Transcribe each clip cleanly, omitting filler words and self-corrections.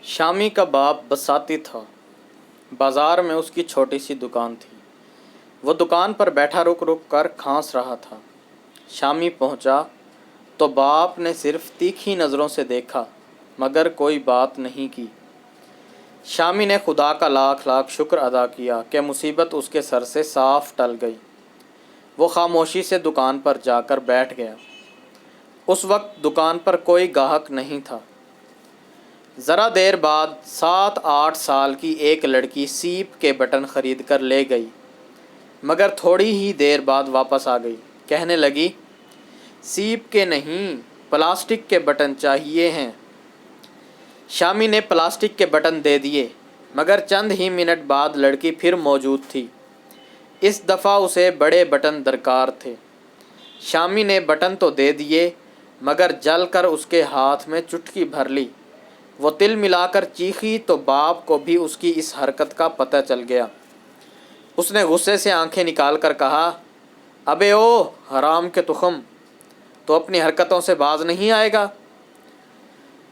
شامی کا باپ بساتی تھا۔ بازار میں اس کی چھوٹی سی دکان تھی۔ وہ دکان پر بیٹھا رک رک کر کھانس رہا تھا۔ شامی پہنچا تو باپ نے صرف تیکھی نظروں سے دیکھا مگر کوئی بات نہیں کی۔ شامی نے خدا کا لاکھ لاکھ شکر ادا کیا کہ مصیبت اس کے سر سے صاف ٹل گئی۔ وہ خاموشی سے دکان پر جا کر بیٹھ گیا۔ اس وقت دکان پر کوئی گاہک نہیں تھا۔ ذرا دیر بعد 7-8 سال کی ایک لڑکی سیپ کے بٹن خرید کر لے گئی مگر تھوڑی ہی دیر بعد واپس آ گئی۔ کہنے لگی، سیپ کے نہیں، پلاسٹک کے بٹن چاہیے ہیں۔ شامی نے پلاسٹک کے بٹن دے دیے مگر چند ہی منٹ بعد لڑکی پھر موجود تھی۔ اس دفعہ اسے بڑے بٹن درکار تھے۔ شامی نے بٹن تو دے دیے مگر جل کر اس کے ہاتھ میں چٹکی بھر لی۔ وہ تل ملا کر چیخی تو باپ کو بھی اس کی اس حرکت کا پتہ چل گیا۔ اس نے غصے سے آنکھیں نکال کر کہا، ابے او حرام کے تخم، تو اپنی حرکتوں سے باز نہیں آئے گا؟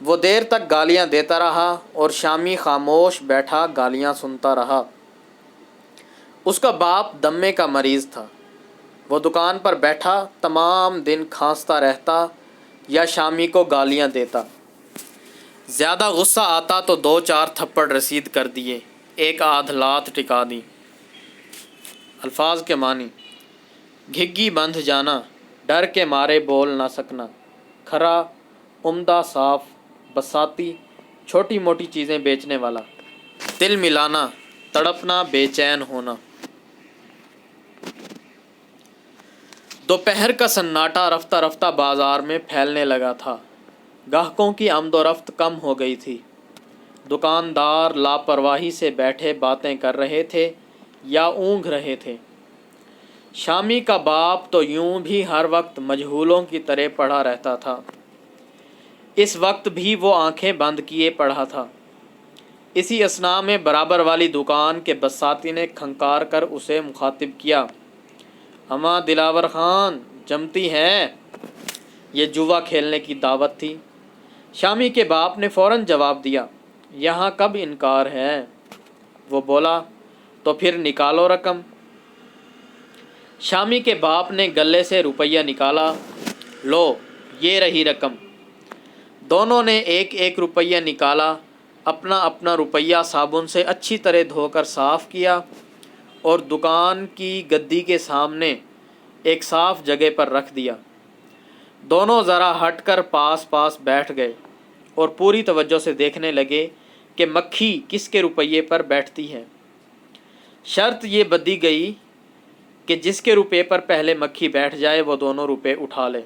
وہ دیر تک گالیاں دیتا رہا اور شامی خاموش بیٹھا گالیاں سنتا رہا۔ اس کا باپ دمے کا مریض تھا۔ وہ دکان پر بیٹھا تمام دن کھانستا رہتا یا شامی کو گالیاں دیتا۔ زیادہ غصہ آتا تو 2-4 تھپڑ رسید کر دیے، ایک آدھ لات ٹکا دی۔ الفاظ کے معنی: گھگی بندھ جانا، ڈر کے مارے بول نہ سکنا، کھرا، عمدہ، صاف، بساتی، چھوٹی موٹی چیزیں بیچنے والا، تل ملانا، تڑپنا، بے چین ہونا۔ دوپہر کا سناٹا رفتہ رفتہ بازار میں پھیلنے لگا تھا۔ گاہکوں کی آمد و رفت کم ہو گئی تھی۔ دکاندار لاپرواہی سے بیٹھے باتیں کر رہے تھے یا اونگھ رہے تھے۔ شامی کا باپ تو یوں بھی ہر وقت مجہولوں کی طرح پڑا رہتا تھا۔ اس وقت بھی وہ آنکھیں بند کیے پڑا تھا۔ اسی اثناء میں برابر والی دکان کے بساتی نے کھنکار کر اسے مخاطب کیا، اماں دلاور خان جمتی ہے؟ یہ جوا کھیلنے کی دعوت تھی۔ شامی کے باپ نے فوراً جواب دیا، یہاں کب انکار ہے؟ وہ بولا، تو پھر نکالو رقم۔ شامی کے باپ نے گلے سے روپیہ نکالا، لو یہ رہی رقم۔ دونوں نے 1-1 روپیہ نکالا، اپنا اپنا روپیہ صابن سے اچھی طرح دھو کر صاف کیا اور دکان کی گدی کے سامنے ایک صاف جگہ پر رکھ دیا۔ دونوں ذرا ہٹ کر پاس پاس بیٹھ گئے اور پوری توجہ سے دیکھنے لگے کہ مکھی کس کے روپیے پر بیٹھتی ہے۔ شرط یہ بدی گئی کہ جس کے روپے پر پہلے مکھی بیٹھ جائے وہ دونوں روپے اٹھا لے۔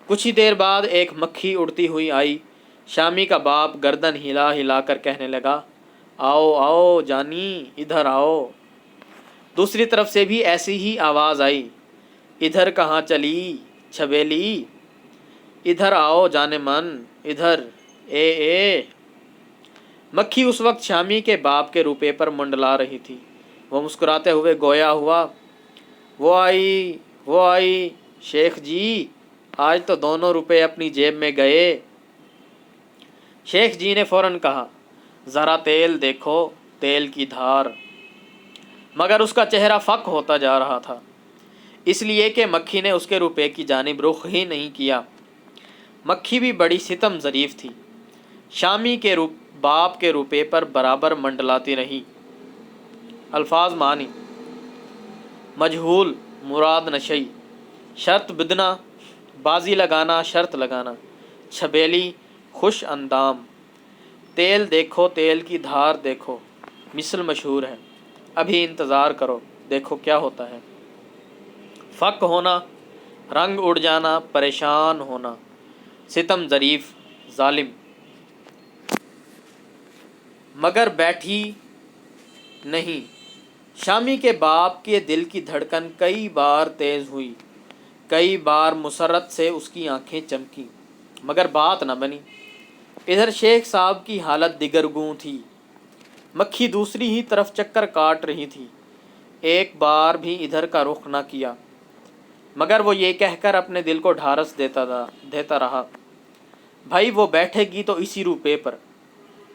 کچھ ہی دیر بعد ایک مکھی اڑتی ہوئی آئی۔ شامی کا باپ گردن ہلا ہلا کر کہنے لگا، آؤ آؤ جانی، ادھر آؤ۔ دوسری طرف سے بھی ایسی ہی آواز آئی، ادھر کہاں چلی چھبیلی، ادھر آؤ جانے من، ادھر اے۔ مکھی اس وقت شامی کے باپ کے روپے پر منڈلا رہی تھی۔ وہ مسکراتے ہوئے گویا ہوا، وہ آئی شیخ جی، آج تو دونوں روپے اپنی جیب میں گئے۔ شیخ جی نے فوراً کہا، ذرا تیل دیکھو، تیل کی دھار۔ مگر اس کا چہرہ فک ہوتا جا رہا تھا، اس لیے کہ مکھی نے اس کے روپے کی جانب رخ ہی نہیں کیا۔ مکھی بھی بڑی ستم ظریف تھی، شامی کے باپ کے روپے پر برابر منڈلاتی رہی۔ الفاظ معنی: مجہول، مراد نشئی، شرط بدنا، بازی لگانا، شرط لگانا، چھبیلی، خوش اندام، تیل دیکھو، تیل کی دھار دیکھو، مثل مشہور ہے، ابھی انتظار کرو، دیکھو کیا ہوتا ہے۔ فک ہونا، رنگ اڑ جانا، پریشان ہونا، ستم ظریف، ظالم۔ مگر بیٹھی نہیں۔ شامی کے باپ کے دل کی دھڑکن کئی بار تیز ہوئی، کئی بار مسرت سے اس کی آنکھیں چمکیں، مگر بات نہ بنی۔ ادھر شیخ صاحب کی حالت دگرگوں تھی۔ مکھی دوسری ہی طرف چکر کاٹ رہی تھی، ایک بار بھی ادھر کا رخ نہ کیا، مگر وہ یہ کہہ کر اپنے دل کو ڈھارس دیتا رہا، بھائی وہ بیٹھے گی تو اسی روپے پر،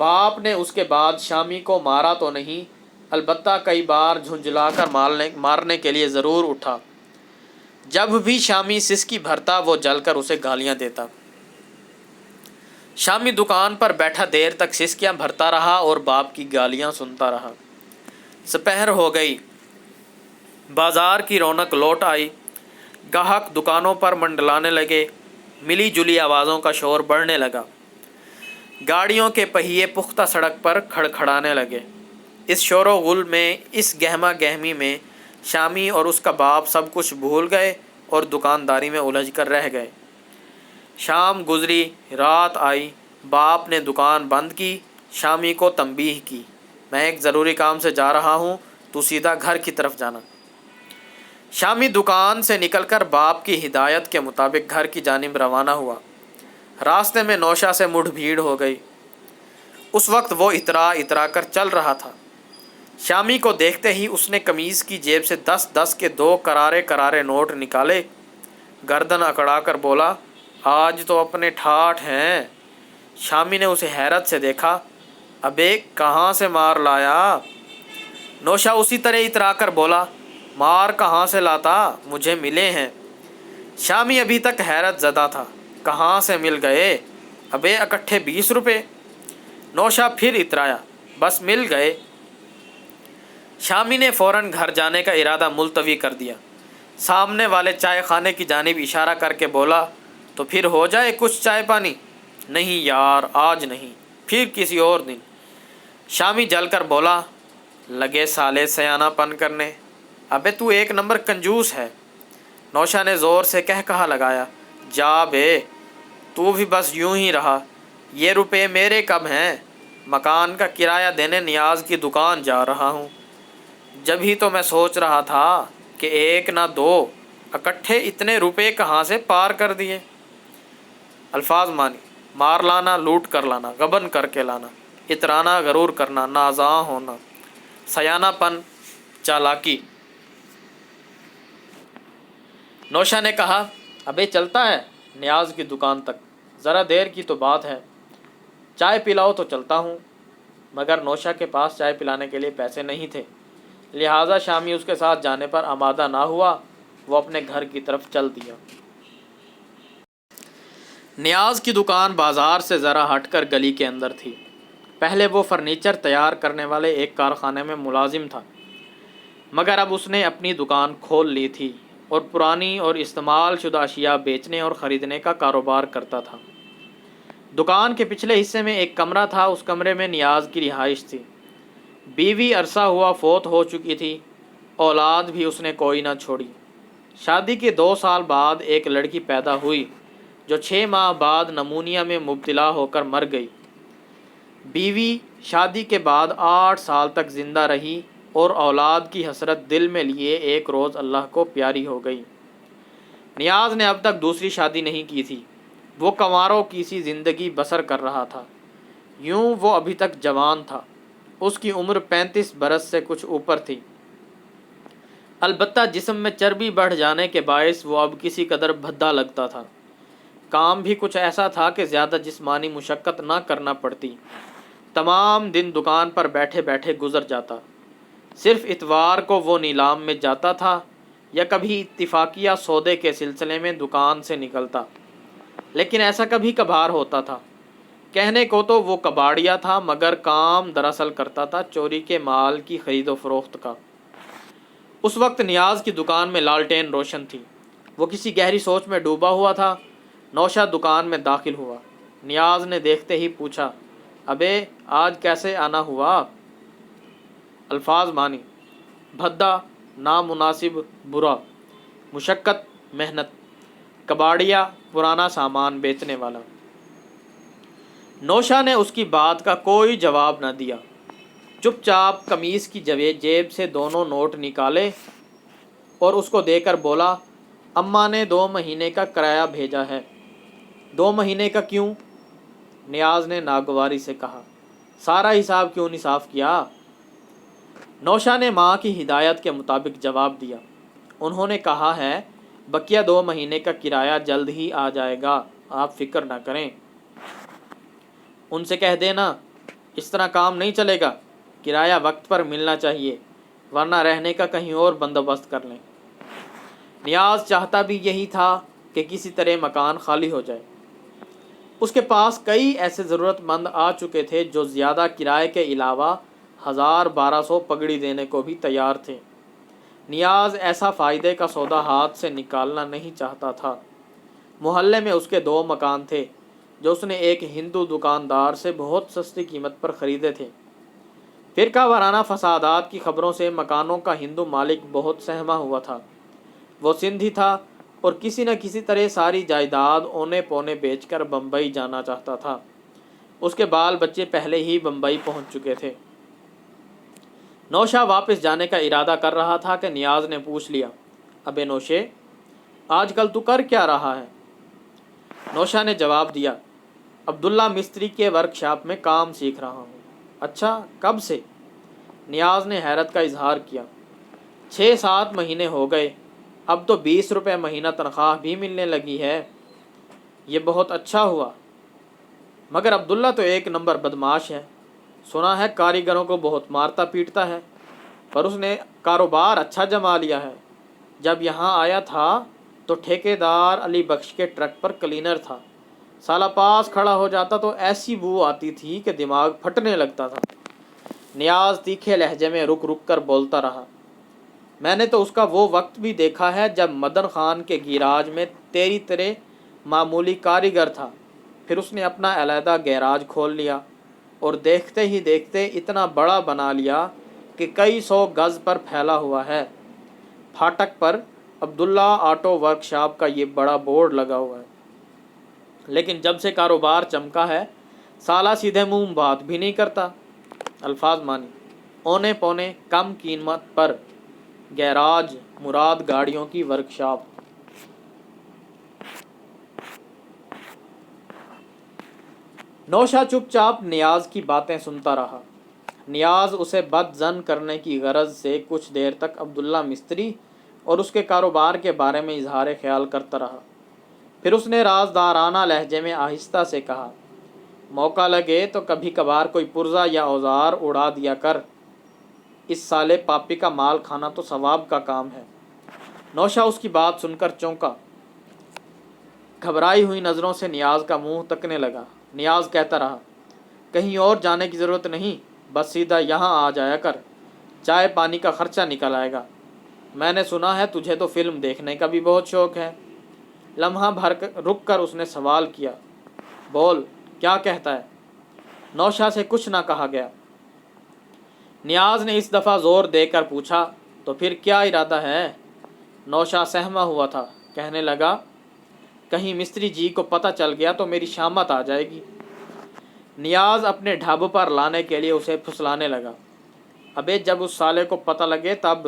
باپ نے اس کے بعد شامی کو مارا تو نہیں، البتہ کئی بار جھنجھلا کر مارنے کے لیے ضرور اٹھا۔ جب بھی شامی سسکی بھرتا وہ جل کر اسے گالیاں دیتا۔ شامی دکان پر بیٹھا دیر تک سسکیاں بھرتا رہا اور باپ کی گالیاں سنتا رہا۔ سپہر ہو گئی، بازار کی رونق لوٹ آئی، گاہک دکانوں پر منڈلانے لگے، ملی جلی آوازوں کا شور بڑھنے لگا، گاڑیوں کے پہیے پختہ سڑک پر کھڑکھڑانے لگے۔ اس شور و غل میں، اس گہما گہمی میں شامی اور اس کا باپ سب کچھ بھول گئے اور دکانداری میں الجھ کر رہ گئے۔ شام گزری، رات آئی، باپ نے دکان بند کی، شامی کو تنبیہ کی، میں ایک ضروری کام سے جا رہا ہوں، تو سیدھا گھر کی طرف جانا۔ شامی دکان سے نکل کر باپ کی ہدایت کے مطابق گھر کی جانب روانہ ہوا۔ راستے میں نوشا سے مڈ بھیڑ ہو گئی۔ اس وقت وہ اترا اترا کر چل رہا تھا۔ شامی کو دیکھتے ہی اس نے قمیض کی جیب سے 10 کے 2 کرارے کرارے نوٹ نکالے، گردن اکڑا کر بولا، آج تو اپنے ٹھاٹھ ہیں۔ شامی نے اسے حیرت سے دیکھا، ابے کہاں سے مار لایا؟ نوشا اسی طرح اترا کر بولا، مار کہاں سے لاتا، مجھے ملے ہیں۔ شامی ابھی تک حیرت زدہ تھا، کہاں سے مل گئے؟ ابے اکٹھے 20 روپے۔ نوشا پھر اترایا، بس مل گئے۔ شامی نے فوراً گھر جانے کا ارادہ ملتوی کر دیا۔ سامنے والے چائے خانے کی جانب اشارہ کر کے بولا، تو پھر ہو جائے کچھ چائے پانی؟ نہیں یار، آج نہیں، پھر کسی اور دن۔ شامی جل کر بولا، لگے سالے سیانہ پن کرنے، ابے تو ایک نمبر کنجوس ہے۔ نوشا نے زور سے کہا لگایا، جا بے، تو بھی بس یوں ہی رہا، یہ روپے میرے کب ہیں؟ مکان کا کرایہ دینے نیاز کی دکان جا رہا ہوں۔ جب ہی تو میں سوچ رہا تھا کہ 1 نہ 2 اکٹھے اتنے روپے کہاں سے پار کر دیے۔ الفاظ مانی، مار لانا، لوٹ کر لانا، غبن کر کے لانا، اترانا، غرور کرنا، نازاں ہونا، سیانہ پن، چالاکی۔ نوشا نے کہا، ابے چلتا ہے نیاز کی دکان تک، ذرا دیر کی تو بات ہے، چائے پلاؤ تو چلتا ہوں۔ مگر نوشا کے پاس چائے پلانے کے لیے پیسے نہیں تھے، لہٰذا شامی اس کے ساتھ جانے پر آمادہ نہ ہوا، وہ اپنے گھر کی طرف چل دیا۔ نیاز کی دکان بازار سے ذرا ہٹ کر گلی کے اندر تھی۔ پہلے وہ فرنیچر تیار کرنے والے ایک کارخانے میں ملازم تھا، مگر اب اس نے اپنی دکان کھول لی تھی اور پرانی اور استعمال شدہ اشیاء بیچنے اور خریدنے کا کاروبار کرتا تھا۔ دکان کے پچھلے حصے میں ایک کمرہ تھا، اس کمرے میں نیاز کی رہائش تھی۔ بیوی عرصہ ہوا فوت ہو چکی تھی، اولاد بھی اس نے کوئی نہ چھوڑی۔ شادی کے 2 سال بعد ایک لڑکی پیدا ہوئی جو 6 ماہ بعد نمونیا میں مبتلا ہو کر مر گئی۔ بیوی شادی کے بعد 8 سال تک زندہ رہی اور اولاد کی حسرت دل میں لیے ایک روز اللہ کو پیاری ہو گئی۔ نیاز نے اب تک دوسری شادی نہیں کی تھی، وہ کنواروں کی سی زندگی بسر کر رہا تھا۔ یوں وہ ابھی تک جوان تھا، اس کی عمر 35 برس سے کچھ اوپر تھی، البتہ جسم میں چربی بڑھ جانے کے باعث وہ اب کسی قدر بھدا لگتا تھا۔ کام بھی کچھ ایسا تھا کہ زیادہ جسمانی مشقت نہ کرنا پڑتی، تمام دن دکان پر بیٹھے بیٹھے گزر جاتا۔ صرف اتوار کو وہ نیلام میں جاتا تھا یا کبھی اتفاقیہ سودے کے سلسلے میں دکان سے نکلتا، لیکن ایسا کبھی کبھار ہوتا تھا۔ کہنے کو تو وہ کباڑیا تھا، مگر کام دراصل کرتا تھا چوری کے مال کی خرید و فروخت کا۔ اس وقت نیاز کی دکان میں لالٹین روشن تھی، وہ کسی گہری سوچ میں ڈوبا ہوا تھا۔ نوشا دکان میں داخل ہوا۔ نیاز نے دیکھتے ہی پوچھا، ابے آج کیسے آنا ہوا؟ الفاظ مانی، بھدا، نامناسب، برا، مشقت، محنت، کباڑیا، پرانا سامان بیچنے والا۔ نوشا نے اس کی بات کا کوئی جواب نہ دیا، چپ چاپ قمیص کی جیب سے 2 نوٹ نکالے اور اس کو دے کر بولا، اماں نے 2 مہینے کا کرایہ بھیجا ہے۔ 2 مہینے کا کیوں؟ نیاز نے ناگواری سے کہا، سارا حساب کیوں نہیں صاف کیا؟ نوشا نے ماں کی ہدایت کے مطابق جواب دیا، انہوں نے کہا ہے بقیہ 2 مہینے کا کرایہ جلد ہی آ جائے گا، آپ فکر نہ کریں، ان سے کہہ دینا۔ اس طرح کام نہیں چلے گا، کرایہ وقت پر ملنا چاہیے ورنہ رہنے کا کہیں اور بندوبست کر لیں۔ نیاز چاہتا بھی یہی تھا کہ کسی طرح مکان خالی ہو جائے۔ اس کے پاس کئی ایسے ضرورت مند آ چکے تھے جو زیادہ کرائے کے علاوہ 1200 پگڑی دینے کو بھی تیار تھے۔ نیاز ایسا فائدے کا سودا ہاتھ سے نکالنا نہیں چاہتا تھا۔ محلے میں اس کے 2 مکان تھے جو اس نے ایک ہندو دکاندار سے بہت سستی قیمت پر خریدے تھے۔ فرقہ وارانہ فسادات کی خبروں سے مکانوں کا ہندو مالک بہت سہما ہوا تھا۔ وہ سندھی تھا اور کسی نہ کسی طرح ساری جائیداد اونے پونے بیچ کر بمبئی جانا چاہتا تھا۔ اس کے بال بچے پہلے ہی بمبئی پہنچ چکے تھے۔ نوشا واپس جانے کا ارادہ کر رہا تھا کہ نیاز نے پوچھ لیا، ابے نوشے، آج کل تو کر کیا رہا ہے؟ نوشا نے جواب دیا، عبداللہ مستری کے ورکشاپ میں کام سیکھ رہا ہوں۔ اچھا، کب سے؟ نیاز نے حیرت کا اظہار کیا۔ 6-7 مہینے ہو گئے، اب تو 20 روپے مہینہ تنخواہ بھی ملنے لگی ہے۔ یہ بہت اچھا ہوا، مگر عبداللہ تو ایک نمبر بدماش ہے۔ سنا ہے کاریگروں کو بہت مارتا پیٹتا ہے، پر اس نے کاروبار اچھا جما لیا ہے۔ جب یہاں آیا تھا تو ٹھیکیدار علی بخش کے ٹرک پر کلینر تھا۔ سالہ پاس کھڑا ہو جاتا تو ایسی بو آتی تھی کہ دماغ پھٹنے لگتا تھا۔ نیاز تیکھے لہجے میں رک رک کر بولتا رہا، میں نے تو اس کا وہ وقت بھی دیکھا ہے جب مدن خان کے گیراج میں تیری طرح معمولی کاریگر تھا، پھر اس نے اپنا علیحدہ گیراج کھول لیا اور دیکھتے ہی دیکھتے اتنا بڑا بنا لیا کہ کئی 100 گز پر پھیلا ہوا ہے۔ پھاٹک پر عبداللہ آٹو ورک شاپ کا یہ بڑا بورڈ لگا ہوا ہے، لیکن جب سے کاروبار چمکا ہے سالہ سیدھے منہ بات بھی نہیں کرتا۔ الفاظ مانی، اونے پونے کم قیمت پر گیراج مراد گاڑیوں کی ورکشاپ۔ نوشا چپ چاپ نیاز کی باتیں سنتا رہا۔ نیاز اسے بد ظن کرنے کی غرض سے کچھ دیر تک عبداللہ مستری اور اس کے کاروبار کے بارے میں اظہار خیال کرتا رہا۔ پھر اس نے رازدارانہ لہجے میں آہستہ سے کہا، موقع لگے تو کبھی کبھار کوئی پرزہ یا اوزار اڑا دیا کر، اس سالے پاپی کا مال کھانا تو ثواب کا کام ہے۔ نوشا اس کی بات سن کر چونکا، گھبرائی ہوئی نظروں سے نیاز کا منہ تکنے لگا۔ نیاز کہتا رہا، کہیں اور جانے کی ضرورت نہیں، بس سیدھا یہاں آ جایا کر، چائے پانی کا خرچہ نکل آئے گا۔ میں نے سنا ہے تجھے تو فلم دیکھنے کا بھی بہت شوق ہے۔ لمحہ بھر رک کر اس نے سوال کیا، بول کیا کہتا ہے؟ نوشا سے کچھ نہ کہا گیا۔ نیاز نے اس دفعہ زور دے کر پوچھا، تو پھر کیا ارادہ ہے؟ نوشا سہما ہوا تھا، کہنے لگا، کہیں مستری جی کو پتہ چل گیا تو میری شامت آ جائے گی۔ نیاز اپنے ڈھب پر لانے کے لیے اسے پھسلانے لگا، ابے جب اس سالے کو پتہ لگے تب،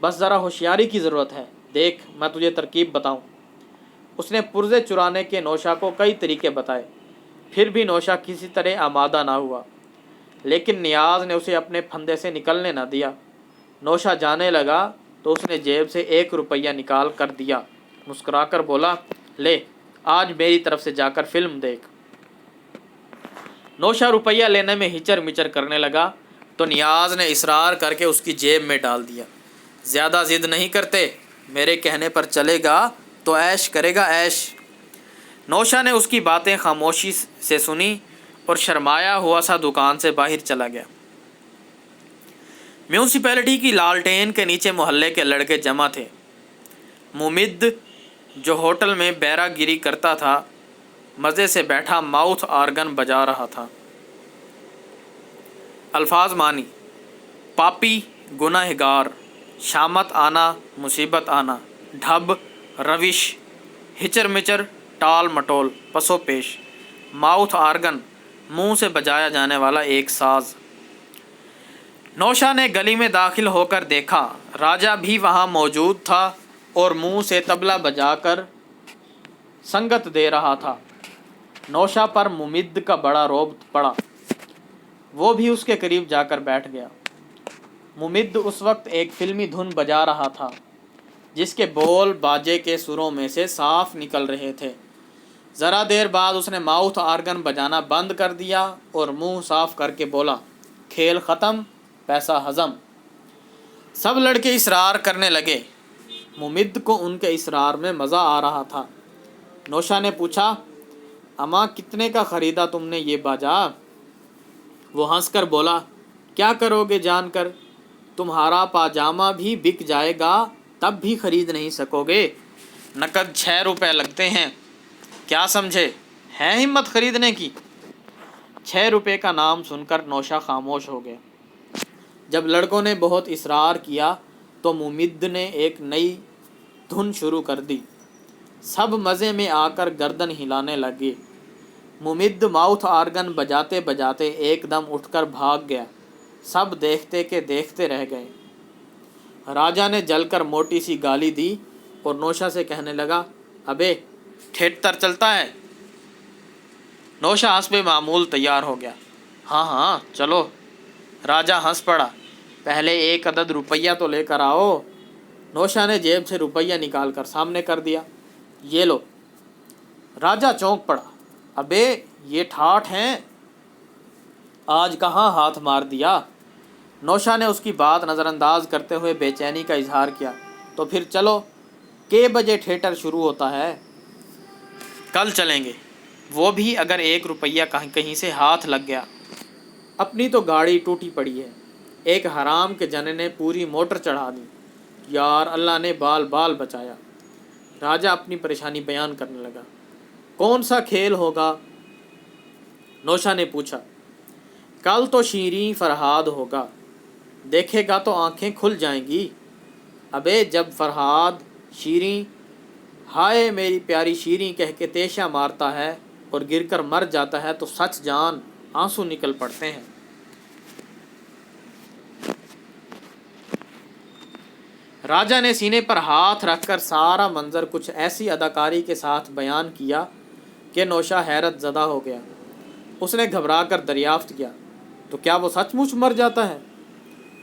بس ذرا ہوشیاری کی ضرورت ہے، دیکھ میں تجھے ترکیب بتاؤں۔ اس نے پرزے چرانے کے نوشا کو کئی طریقے بتائے، پھر بھی نوشا کسی طرح آمادہ نہ ہوا، لیکن نیاز نے اسے اپنے پھندے سے نکلنے نہ دیا۔ نوشا جانے لگا تو اس نے جیب سے 1 روپیہ نکال کر دیا، مسکرا کر بولا، لے آج میری طرف سے جا کر فلم دیکھ۔ نوشا روپیہ لینے میں ہچر مچر کرنے لگا تو نیاز نے اصرار کر کے اس کی جیب میں ڈال دیا۔ زیادہ ضد نہیں کرتے، میرے کہنے پر چلے گا تو عیش کرے گا عیش۔ نوشا نے اس کی باتیں خاموشی سے سنی اور شرمایا ہوا سا دکان سے باہر چلا گیا۔ میونسپلٹی کی لالٹین کے نیچے محلے کے لڑکے جمع تھے۔ ممد جو ہوٹل میں بیرا گیری کرتا تھا مزے سے بیٹھا ماؤتھ آرگن بجا رہا تھا۔ الفاظ مانی، پاپی گنہگار، شامت آنا مصیبت آنا، ڈھب روش، ہچر مچر ٹال مٹول پسو پیش، ماؤتھ آرگن منہ سے بجایا جانے والا ایک ساز۔ نوشا نے گلی میں داخل ہو کر دیکھا، راجا بھی وہاں موجود تھا اور منہ سے طبلہ بجا کر سنگت دے رہا تھا۔ نوشا پر ممد کا بڑا رعب پڑا، وہ بھی اس کے قریب جا کر بیٹھ گیا۔ ممد اس وقت ایک فلمی دھن بجا رہا تھا جس کے بول باجے کے سروں میں سے صاف نکل رہے تھے۔ ذرا دیر بعد اس نے ماؤتھ آرگن بجانا بند کر دیا اور منہ صاف کر کے بولا، کھیل ختم، پیسہ ہضم۔ سب لڑکے اصرار کرنے لگے۔ ممد کو ان کے اصرار میں مزہ آ رہا تھا۔ نوشا نے پوچھا، اماں کتنے کا خریدا تم نے یہ باجا؟ وہ ہنس کر بولا، کیا کرو گے جان کر، تمہارا پاجامہ بھی بک جائے گا تب بھی خرید نہیں سکو گے، نقد 6 روپے لگتے ہیں، کیا سمجھے، ہے ہمت خریدنے کی؟ 6 روپے کا نام سن کر نوشا خاموش ہو گیا۔ جب لڑکوں نے بہت اصرار کیا تو ممد نے ایک نئی دھن شروع کر دی۔ سب مزے میں آ کر گردن ہلانے لگے۔ ممد ماؤتھ آرگن بجاتے بجاتے ایک دم اٹھ کر بھاگ گیا۔ سب دیکھتے کہ دیکھتے رہ گئے۔ راجا نے جل کر موٹی سی گالی دی اور نوشا سے کہنے لگا، ابے تھیٹر چلتا ہے؟ نوشا حسب معمول تیار ہو گیا۔ ہاں ہاں چلو۔ راجا ہنس پڑا، پہلے 1 عدد روپیہ تو لے کر آؤ۔ نوشا نے جیب سے روپیہ نکال کر سامنے کر دیا، یہ لو۔ راجا چونک پڑا، ابے یہ ٹھاٹھ ہیں، آج کہاں ہاتھ مار دیا؟ نوشا نے اس کی بات نظر انداز کرتے ہوئے بے چینی کا اظہار کیا، تو پھر چلو، کے بجے تھیٹر شروع ہوتا ہے؟ کل چلیں گے، وہ بھی اگر 1 روپیہ کہیں سے ہاتھ لگ گیا۔ اپنی تو گاڑی ٹوٹی پڑی ہے، ایک حرام کے جنے نے پوری موٹر چڑھا دی، یار اللہ نے بال بال بچایا۔ راجا اپنی پریشانی بیان کرنے لگا۔ کون سا کھیل ہوگا؟ نوشا نے پوچھا۔ کل تو شیریں فرہاد ہوگا، دیکھے گا تو آنکھیں کھل جائیں گی۔ ابے جب فرہاد شیریں ہائے میری پیاری شیریں کہہ کے تیشا مارتا ہے اور گر کر مر جاتا ہے تو سچ جان آنسو نکل پڑتے ہیں۔ راجا نے سینے پر ہاتھ رکھ کر سارا منظر کچھ ایسی اداکاری کے ساتھ بیان کیا کہ نوشا حیرت زدہ ہو گیا۔ اس نے گھبرا کر دریافت کیا، تو کیا وہ سچ مچ مر جاتا ہے؟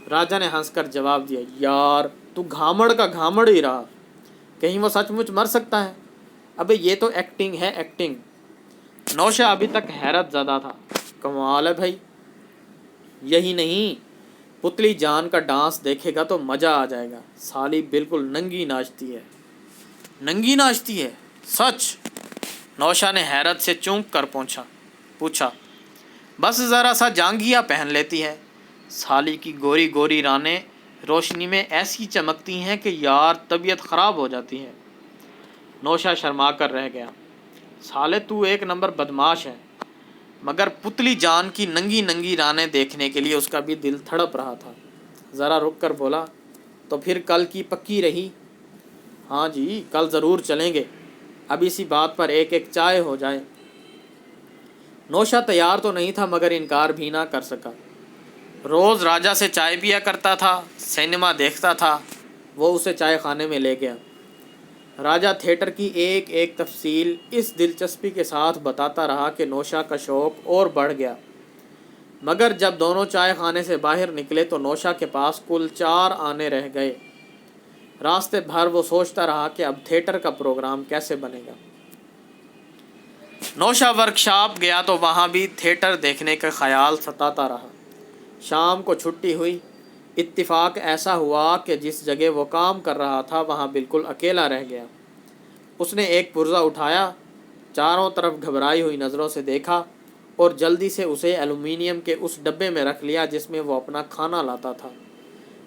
راجا نے ہنس کر جواب دیا، یار تو گھامڑ کا گھامڑ ہی رہا، کہیں وہ سچ مچ مر سکتا ہے؟ ابے یہ تو ایکٹنگ ہے ایکٹنگ۔ نوشا ابھی تک حیرت زدہ تھا۔ کمال ہے بھائی، یہی نہیں، پتلی جان کا ڈانس دیکھے گا تو مزہ آ جائے گا، سالی بالکل ننگی ناچتی ہے۔ ننگی ناچتی ہے؟ سچ؟ نوشا نے حیرت سے چونک کر پوچھا، بس ذرا سا جانگیا پہن لیتی ہے، سالی کی گوری گوری رانیں روشنی میں ایسی چمکتی ہیں کہ یار طبیعت خراب ہو جاتی ہے۔ نوشا شرما کر رہ گیا، سالے تو ایک نمبر بدماش ہے، مگر پتلی جان کی ننگی ننگی رانیں دیکھنے کے لیے اس کا بھی دل تھڑپ رہا تھا۔ ذرا رک کر بولا، تو پھر کل کی پکی رہی؟ ہاں جی کل ضرور چلیں گے، اب اسی بات پر ایک چائے ہو جائے۔ نوشا تیار تو نہیں تھا مگر انکار بھی نہ کر سکا۔ روز راجا سے چائے پیا کرتا تھا، سینما دیکھتا تھا، وہ اسے چائے خانے میں لے گیا۔ راجا تھیٹر کی ایک ایک تفصیل اس دلچسپی کے ساتھ بتاتا رہا کہ نوشا کا شوق اور بڑھ گیا۔ مگر جب دونوں چائے خانے سے باہر نکلے تو نوشا کے پاس کل 4 آنے رہ گئے۔ راستے بھر وہ سوچتا رہا کہ اب تھیٹر کا پروگرام کیسے بنے گا۔ نوشا ورکشاپ گیا تو وہاں بھی تھیٹر دیکھنے کا خیال ستاتا رہا۔ شام کو چھٹی ہوئی۔ اتفاق ایسا ہوا کہ جس جگہ وہ کام کر رہا تھا وہاں بالکل اکیلا رہ گیا۔ اس نے ایک پرزہ اٹھایا، چاروں طرف گھبرائی ہوئی نظروں سے دیکھا اور جلدی سے اسے ایلومینیم کے اس ڈبے میں رکھ لیا جس میں وہ اپنا کھانا لاتا تھا۔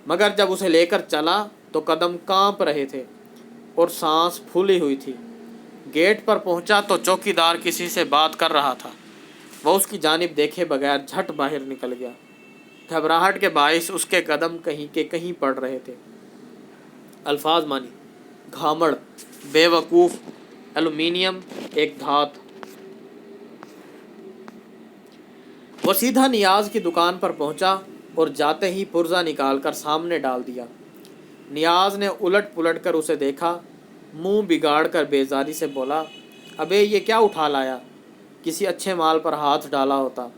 مگر جب اسے لے کر چلا تو قدم کانپ رہے تھے اور سانس پھولی ہوئی تھی۔ گیٹ پر پہنچا تو چوکیدار کسی سے بات کر رہا تھا۔ وہ اس کی جانب دیکھے بغیر جھٹ باہر نکل گیا۔ گھبراہٹ کے باعث اس کے قدم کہیں کے کہیں پڑ رہے تھے۔ الفاظ مانی: گھامڑ، بے وقوف، ایلومینیم، ایک دھات۔ وہ سیدھا نیاز کی دکان پر پہنچا اور جاتے ہی پرزہ نکال کر سامنے ڈال دیا۔ نیاز نے الٹ پلٹ کر اسے دیکھا، منہ بگاڑ کر بیزاری سے بولا، ابے یہ کیا اٹھا لایا؟ کسی اچھے مال پر ہاتھ ڈالا ہوتا۔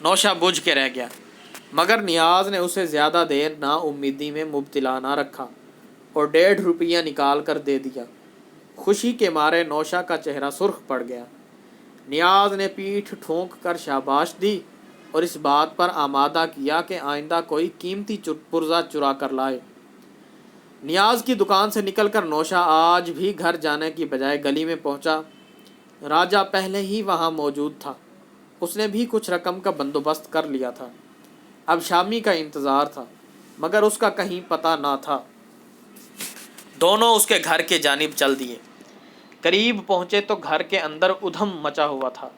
نوشا بجھ کے رہ گیا، مگر نیاز نے اسے زیادہ دیر نا امیدی میں مبتلا نہ رکھا اور 1.5 روپیہ نکال کر دے دیا۔ خوشی کے مارے نوشا کا چہرہ سرخ پڑ گیا۔ نیاز نے پیٹھ ٹھونک کر شاباش دی اور اس بات پر آمادہ کیا کہ آئندہ کوئی قیمتی پرزہ چرا کر لائے۔ نیاز کی دکان سے نکل کر نوشا آج بھی گھر جانے کی بجائے گلی میں پہنچا۔ راجا پہلے ہی وہاں موجود تھا۔ اس نے بھی کچھ رقم کا بندوبست کر لیا تھا۔ اب شامی کا انتظار تھا، مگر اس کا کہیں پتہ نہ تھا۔ دونوں اس کے گھر کے جانب چل دیے۔ قریب پہنچے تو گھر کے اندر ادھم مچا ہوا تھا۔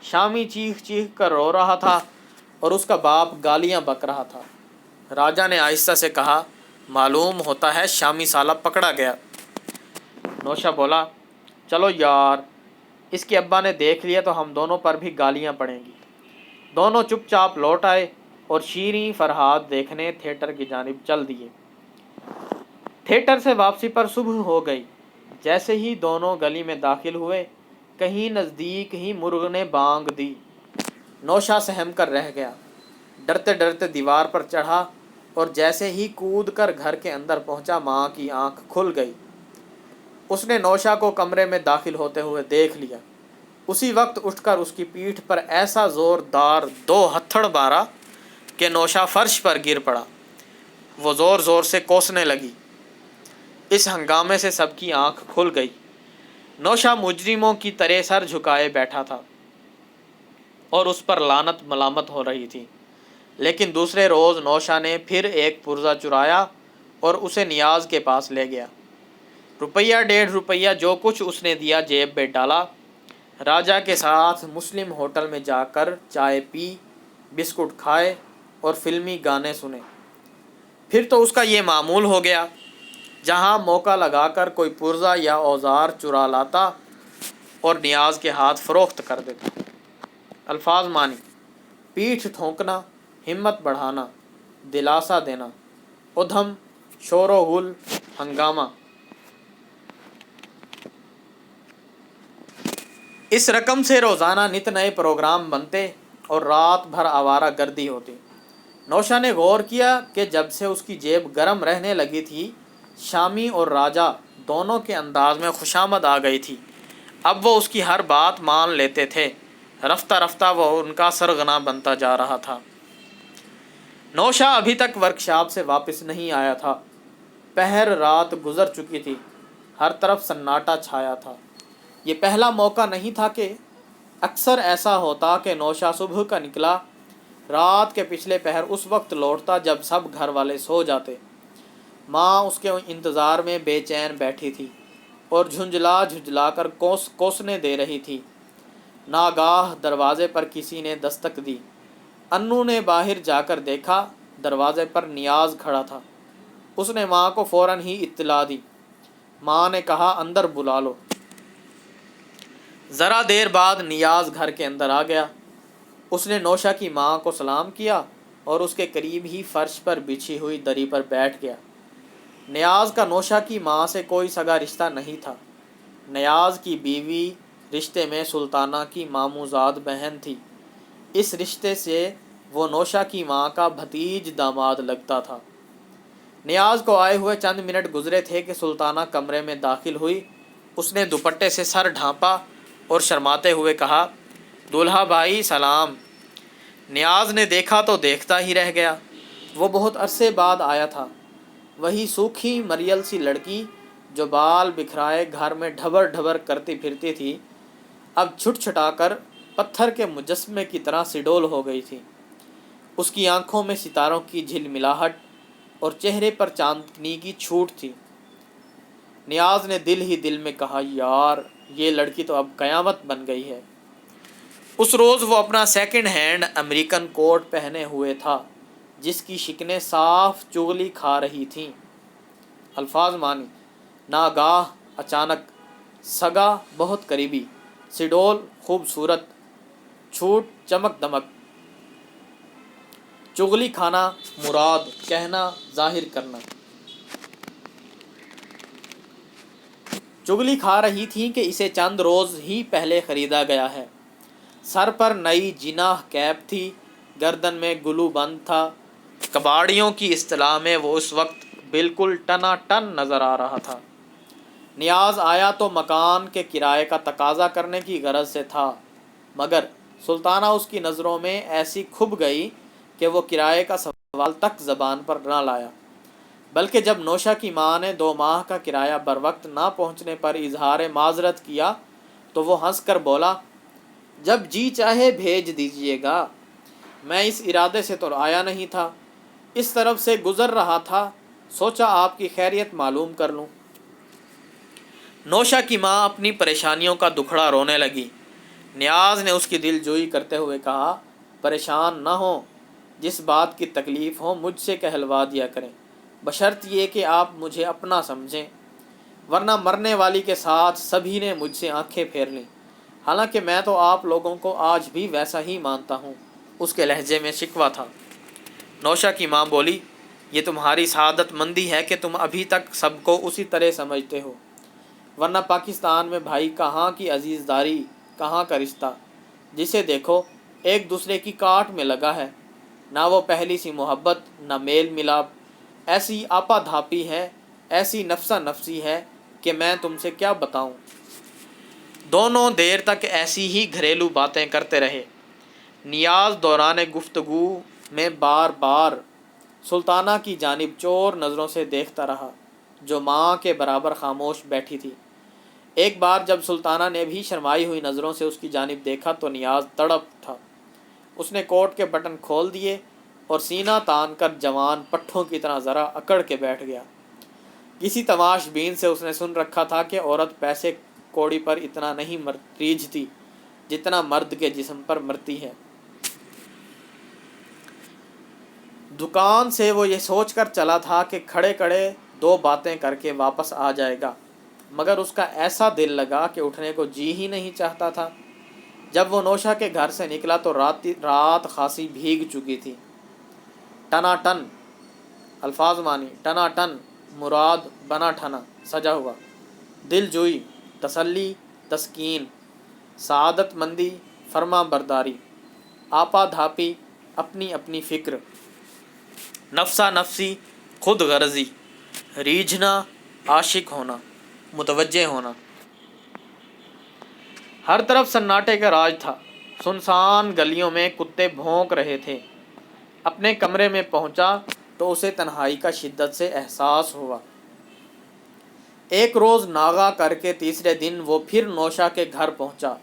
شامی چیخ چیخ کر رو رہا تھا اور اس کا باپ گالیاں بک رہا تھا۔ راجا نے آہستہ سے کہا، معلوم ہوتا ہے شامی سالہ پکڑا گیا۔ نوشا بولا، چلو یار، اس کے ابا نے دیکھ لیا تو ہم دونوں پر بھی گالیاں پڑیں گی۔ دونوں چپ چاپ لوٹ آئے اور شیریں فرہاد دیکھنے تھیٹر کی جانب چل دیے۔ تھیٹر سے واپسی پر صبح ہو گئی۔ جیسے ہی دونوں گلی میں داخل ہوئے، کہیں نزدیک ہی مرغ نے بانگ دی۔ نوشا سہم کر رہ گیا، ڈرتے ڈرتے دیوار پر چڑھا اور جیسے ہی کود کر گھر کے اندر پہنچا، ماں کی آنکھ کھل گئی۔ اس نے نوشا کو کمرے میں داخل ہوتے ہوئے دیکھ لیا۔ اسی وقت اٹھ کر اس کی پیٹھ پر ایسا زوردار 2 ہتھڑ مارا کہ نوشا فرش پر گر پڑا۔ وہ زور زور سے کوسنے لگی۔ اس ہنگامے سے سب کی آنکھ کھل گئی۔ نوشا مجرموں کی طرح سر جھکائے بیٹھا تھا اور اس پر لعنت ملامت ہو رہی تھی۔ لیکن دوسرے روز نوشا نے پھر ایک پرزہ چرایا اور اسے نیاز کے پاس لے گیا۔ 1.5 روپیہ جو کچھ اس نے دیا جیب میں ڈالا۔ راجا کے ساتھ مسلم ہوٹل میں جا کر چائے پی، بسکٹ کھائے اور فلمی گانے سنے۔ پھر تو اس کا یہ معمول ہو گیا، جہاں موقع لگا کر کوئی پرزہ یا اوزار چرا لاتا اور نیاز کے ہاتھ فروخت کر دیتا۔ الفاظ معنی: پیٹھ ٹھونکنا، ہمت بڑھانا، دلاسا دینا، ادھم، شور و غل، ہنگامہ۔ اس رقم سے روزانہ نت نئے پروگرام بنتے اور رات بھر آوارہ گردی ہوتی۔ نوشا نے غور کیا کہ جب سے اس کی جیب گرم رہنے لگی تھی، شامی اور راجا دونوں کے انداز میں خوشامد آ گئی تھی۔ اب وہ اس کی ہر بات مان لیتے تھے۔ رفتہ رفتہ وہ ان کا سرغنہ بنتا جا رہا تھا۔ نوشا ابھی تک ورکشاپ سے واپس نہیں آیا تھا۔ پہر رات گزر چکی تھی، ہر طرف سناٹا چھایا تھا۔ یہ پہلا موقع نہیں تھا کہ اکثر ایسا ہوتا کہ نوشا صبح کا نکلا، رات کے پچھلے پہر اس وقت لوٹتا جب سب گھر والے سو جاتے۔ ماں اس کے انتظار میں بے چین بیٹھی تھی اور جھنجھلا جھنجھلا کر کوسنے دے رہی تھی۔ ناگاہ دروازے پر کسی نے دستک دی۔ انو نے باہر جا کر دیکھا، دروازے پر نیاز کھڑا تھا۔ اس نے ماں کو فوراً ہی اطلاع دی۔ ماں نے کہا، اندر بلا لو۔ ذرا دیر بعد نیاز گھر کے اندر آ گیا۔ اس نے نوشا کی ماں کو سلام کیا اور اس کے قریب ہی فرش پر بچھی ہوئی دری پر بیٹھ گیا۔ نیاز کا نوشا کی ماں سے کوئی سگا رشتہ نہیں تھا۔ نیاز کی بیوی رشتے میں سلطانہ کی ماموزاد بہن تھی۔ اس رشتے سے وہ نوشا کی ماں کا بھتیج داماد لگتا تھا۔ نیاز کو آئے ہوئے چند منٹ گزرے تھے کہ سلطانہ کمرے میں داخل ہوئی۔ اس نے دوپٹے سے سر ڈھانپا اور شرماتے ہوئے کہا، دولہا بھائی سلام۔ نیاز نے دیکھا تو دیکھتا ہی رہ گیا۔ وہ بہت عرصے بعد آیا تھا۔ وہی سوکھی مریل سی لڑکی جو بال بکھرائے گھر میں ڈھبر ڈھبر کرتی پھرتی تھی، اب چھٹ چھٹا کر پتھر کے مجسمے کی طرح سڈول ہو گئی تھی۔ اس کی آنکھوں میں ستاروں کی جھلملاہٹ اور چہرے پر چاندنی کی چھوٹ تھی۔ نیاز نے دل ہی دل میں کہا، یار یہ لڑکی تو اب قیامت بن گئی ہے۔ اس روز وہ اپنا سیکنڈ ہینڈ امریکن کوٹ پہنے ہوئے تھا، جس کی شکنیں صاف چغلی کھا رہی تھیں۔ الفاظ معنی: ناگاہ، اچانک، سگا بہت قریبی، سڈول خوبصورت، چھوٹ چمک دمک، چغلی کھانا مراد، کہنا، ظاہر کرنا۔ چغلی کھا رہی تھیں کہ اسے چند روز ہی پہلے خریدا گیا ہے۔ سر پر نئی جناح کیپ تھی، گردن میں گلو بند تھا۔ کباڑیوں کی اصطلاح میں وہ اس وقت بالکل ٹنا ٹن نظر آ رہا تھا۔ نیاز آیا تو مکان کے کرائے کا تقاضا کرنے کی غرض سے تھا، مگر سلطانہ اس کی نظروں میں ایسی کھب گئی کہ وہ کرائے کا سوال تک زبان پر نہ لایا، بلکہ جب نوشا کی ماں نے 2 ماہ کا کرایہ بر وقت نہ پہنچنے پر اظہار معذرت کیا تو وہ ہنس کر بولا، جب جی چاہے بھیج دیجیے گا، میں اس ارادے سے تو آیا نہیں تھا، اس طرف سے گزر رہا تھا، سوچا آپ کی خیریت معلوم کر لوں۔ نوشا کی ماں اپنی پریشانیوں کا دکھڑا رونے لگی۔ نیاز نے اس کی دل جوئی کرتے ہوئے کہا، پریشان نہ ہوں، جس بات کی تکلیف ہو مجھ سے کہلوا دیا کریں، بشرط یہ کہ آپ مجھے اپنا سمجھیں، ورنہ مرنے والی کے ساتھ سبھی نے مجھ سے آنکھیں پھیر لیں، حالانکہ میں تو آپ لوگوں کو آج بھی ویسا ہی مانتا ہوں۔ اس کے لہجے میں شکوہ تھا۔ نوشا کی ماں بولی، یہ تمہاری سعادت مندی ہے کہ تم ابھی تک سب کو اسی طرح سمجھتے ہو، ورنہ پاکستان میں بھائی کہاں کی عزیز داری، کہاں کا رشتہ، جسے دیکھو ایک دوسرے کی کاٹ میں لگا ہے، نہ وہ پہلی سی محبت، نہ میل ملاپ، ایسی آپا دھاپی ہے، ایسی نفسا نفسی ہے کہ میں تم سے کیا بتاؤں۔ دونوں دیر تک ایسی ہی گھریلو باتیں کرتے رہے۔ نیاز دوران گفتگو میں بار بار سلطانہ کی جانب چور نظروں سے دیکھتا رہا، جو ماں کے برابر خاموش بیٹھی تھی۔ ایک بار جب سلطانہ نے بھی شرمائی ہوئی نظروں سے اس کی جانب دیکھا تو نیاز تڑپ اٹھا۔ اس نے کوٹ کے بٹن کھول دیے اور سینہ تان کر جوان پٹھوں کی طرح ذرا اکڑ کے بیٹھ گیا۔ کسی تماش بین سے اس نے سن رکھا تھا کہ عورت پیسے کوڑی پر اتنا نہیں ریجھتی جتنا مرد کے جسم پر مرتی ہے۔ دکان سے وہ یہ سوچ کر چلا تھا کہ کھڑے کھڑے 2 باتیں کر کے واپس آ جائے گا، مگر اس کا ایسا دل لگا کہ اٹھنے کو جی ہی نہیں چاہتا تھا۔ جب وہ نوشا کے گھر سے نکلا تو رات خاصی بھیگ چکی تھی۔ ٹنا ٹن، الفاظ مانی ٹنا ٹن، مراد بنا ٹھنا، سجا ہوا، دل جوئی، تسلی، تسکین، سعادت مندی، فرما برداری، آپا دھاپی، اپنی اپنی فکر، نفسا نفسی، خود غرضی، ریجھنا، عاشق ہونا، متوجہ ہونا۔ ہر طرف سناٹے کا راج تھا۔ سنسان گلیوں میں کتے بھونک رہے تھے۔ اپنے کمرے میں پہنچا تو اسے تنہائی کا شدت سے احساس ہوا۔ ایک روز ناغہ کر کے تیسرے دن وہ پھر نوشا کے گھر پہنچا۔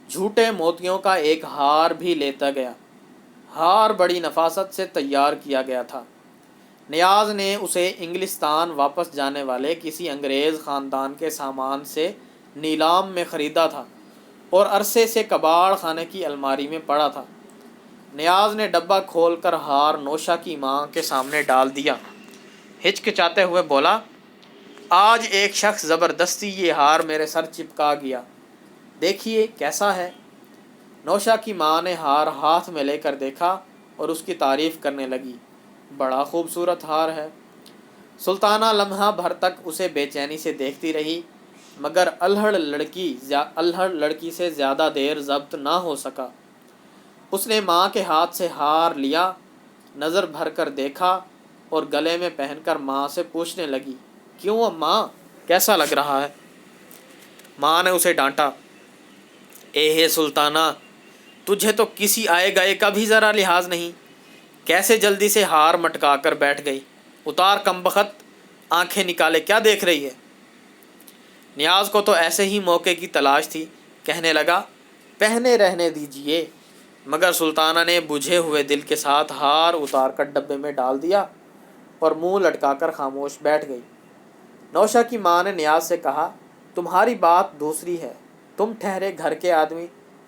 جھوٹے موتیوں کا ایک ہار بھی لیتا گیا۔ ہار بڑی نفاست سے تیار کیا گیا تھا۔ نیاز نے اسے انگلستان واپس جانے والے کسی انگریز خاندان کے سامان سے نیلام میں خریدا تھا اور عرصے سے کباڑ خانے کی الماری میں پڑا تھا۔ نیاز نے ڈبہ کھول کر ہار نوشا کی ماں کے سامنے ڈال دیا۔ ہچکچاتے ہوئے بولا، آج ایک شخص زبردستی یہ ہار میرے سر چپکا گیا، دیکھیے کیسا ہے۔ نوشا کی ماں نے ہار ہاتھ میں لے کر دیکھا اور اس کی تعریف کرنے لگی، بڑا خوبصورت ہار ہے۔ سلطانہ لمحہ بھر تک اسے بے چینی سے دیکھتی رہی، مگر الہڑ لڑکی سے زیادہ دیر ضبط نہ ہو سکا۔ اس نے ماں کے ہاتھ سے ہار لیا، نظر بھر کر دیکھا اور گلے میں پہن کر ماں سے پوچھنے لگی، کیوں اماں، کیسا لگ رہا ہے؟ ماں نے اسے ڈانٹا، اے سلطانہ، تجھے تو کسی آئے گئے کا بھی ذرا لحاظ نہیں، کیسے جلدی سے ہار مٹکا کر بیٹھ گئی، اتار کمبخت، آنکھیں نکالے کیا دیکھ رہی ہے؟ نیاز کو تو ایسے ہی موقع کی تلاش تھی، کہنے لگا، پہنے رہنے دیجئے، مگر سلطانہ نے بجھے ہوئے دل کے ساتھ ہار اتار کر ڈبے میں ڈال دیا اور منہ لٹکا کر خاموش بیٹھ گئی۔ نوشا کی ماں نے نیاز سے کہا، تمہاری بات دوسری ہے، تم ٹھہرے گھر کے آدمی،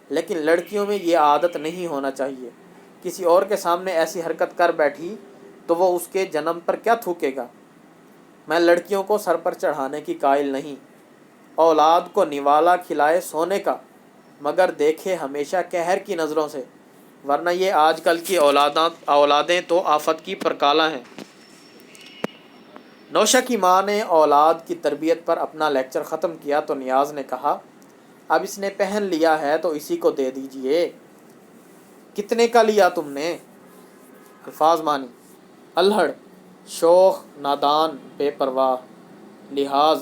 لیکن لڑکیوں میں یہ عادت نہیں ہونا چاہیے، کسی اور کے سامنے ایسی حرکت کر بیٹھی تو وہ اس کے جنم پر کیا تھوکے گا۔ میں لڑکیوں کو سر پر چڑھانے کی قائل نہیں، اولاد کو نوالا کھلائے سونے کا، مگر دیکھے ہمیشہ قہر کی نظروں سے، ورنہ یہ آج کل کی اولادیں تو آفت کی پرکالہ ہیں۔ نوشا کی ماں نے اولاد کی تربیت پر اپنا لیکچر ختم کیا تو نیاز نے کہا، اب اس نے پہن لیا ہے تو اسی کو دے دیجئے۔ کتنے کا لیا تم نے؟ الفاظ مانی، الہڑ، شوخ، نادان، بے پرواہ، لحاظ،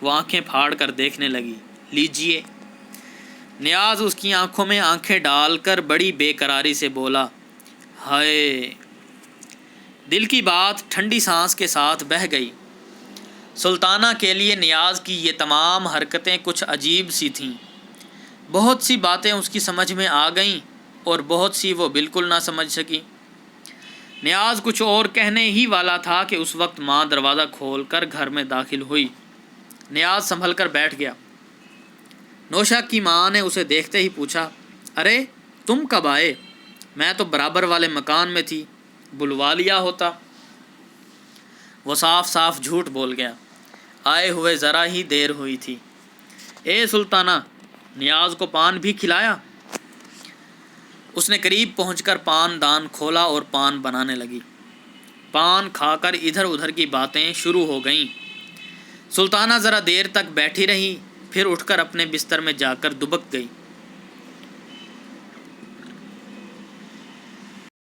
وہ آنکھیں پھاڑ کر دیکھنے لگی۔ لیجئے۔ نیاز اس کی آنکھوں میں آنکھیں ڈال کر بڑی بے قراری سے بولا، ہائے! دل کی بات ٹھنڈی سانس کے ساتھ بہہ گئی۔ سلطانہ کے لیے نیاز کی یہ تمام حرکتیں کچھ عجیب سی تھیں۔ بہت سی باتیں اس کی سمجھ میں آ گئیں اور بہت سی وہ بالکل نہ سمجھ سکی۔ نیاز کچھ اور کہنے ہی والا تھا کہ اس وقت ماں دروازہ کھول کر گھر میں داخل ہوئی۔ نیاز سنبھل کر بیٹھ گیا۔ نوشا کی ماں نے اسے دیکھتے ہی پوچھا، ارے تم کب آئے؟ میں تو برابر والے مکان میں تھی، بلوا لیا ہوتا۔ وہ صاف صاف جھوٹ بول گیا، آئے ہوئے ذرا ہی دیر ہوئی تھی۔ اے سلطانہ، نیاز کو پان بھی کھلایا؟ اس نے قریب پہنچ کر پان دان کھولا اور پان بنانے لگی۔ پان کھا کر ادھر ادھر کی باتیں شروع ہو گئیں۔ سلطانہ ذرا دیر تک بیٹھی رہی، پھر اٹھ کر اپنے بستر میں جا کر دبک گئی۔